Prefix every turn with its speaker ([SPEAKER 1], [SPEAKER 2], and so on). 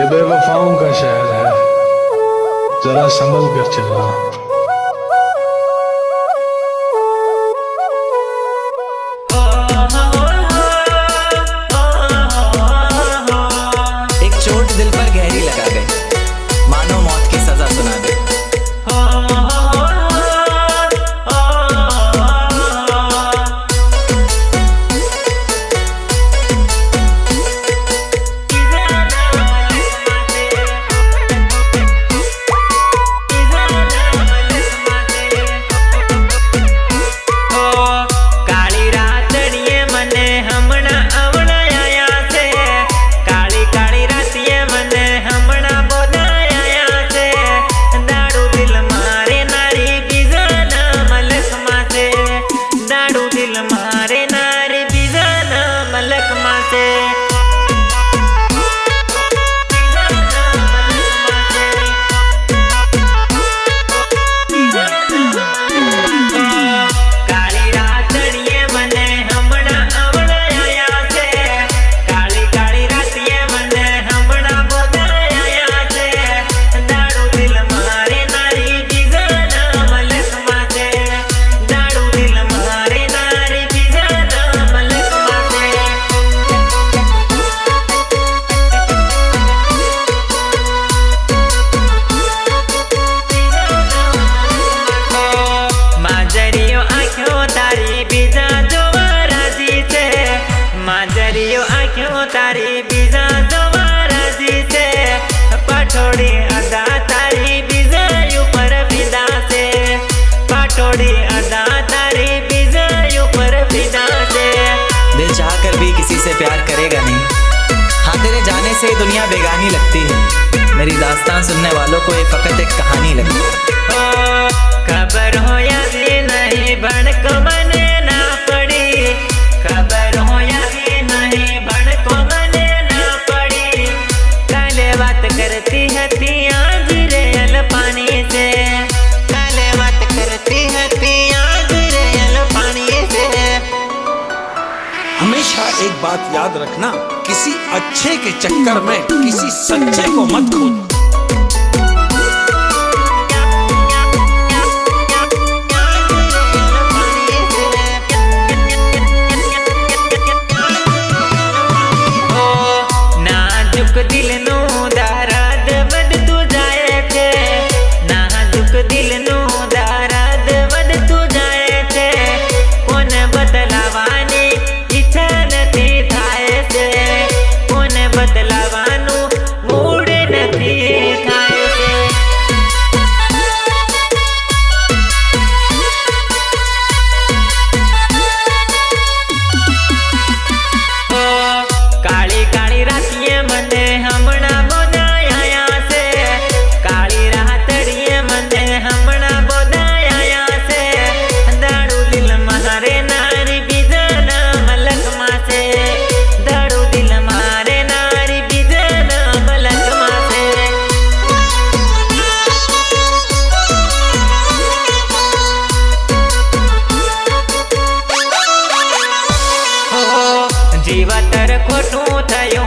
[SPEAKER 1] ये बेवफाओं का शहर है, जरा संभल कर चलना।
[SPEAKER 2] एक चोट दिल पर गहरी लगा गई, मानो मौत की सजा सुना दे।
[SPEAKER 3] तारी बीजा दोबारा जी से पठोड़ी अदा तारी बीजा ऊपर विदा से पठोड़ी अदा तारी बीजा ऊपर विदा से।
[SPEAKER 2] दिल चाह कर भी किसी से प्यार करेगा नहीं, हाँ तेरे जाने से दुनिया बेगानी लगती है। मेरी दास्तान सुनने वालों को ये फकत एक कहानी लगती है।
[SPEAKER 3] खबर हो या नहीं भड़क मने ना पड़ी, खबर हो या नहीं भड़क मने ना पड़ी। काले बात करती हती आज रेल पानी से, काले बात करती हती आज रेल पानी से।
[SPEAKER 4] हमेशा एक बात याद रखना, किसी अच्छे के चक्कर में किसी सच्चे को मत खोद।
[SPEAKER 3] दिल नो दाराद वद तू जाए थे, नाजुक दिल नो दाराद वद तू जाए थे। कोन बदलावानी इच्छा नथी थाए से, कोन बदलावानु मूड नथी थाए से। काली काली रातियां मने हमना बोदाया से, काली रातड़िए मने हमना बोदाया से। दारू दिल मारे नारी बीजना मलक मासे, दारू दिल मारे नारी बीजना मलक मासे। जीवा तर खोटू थयो।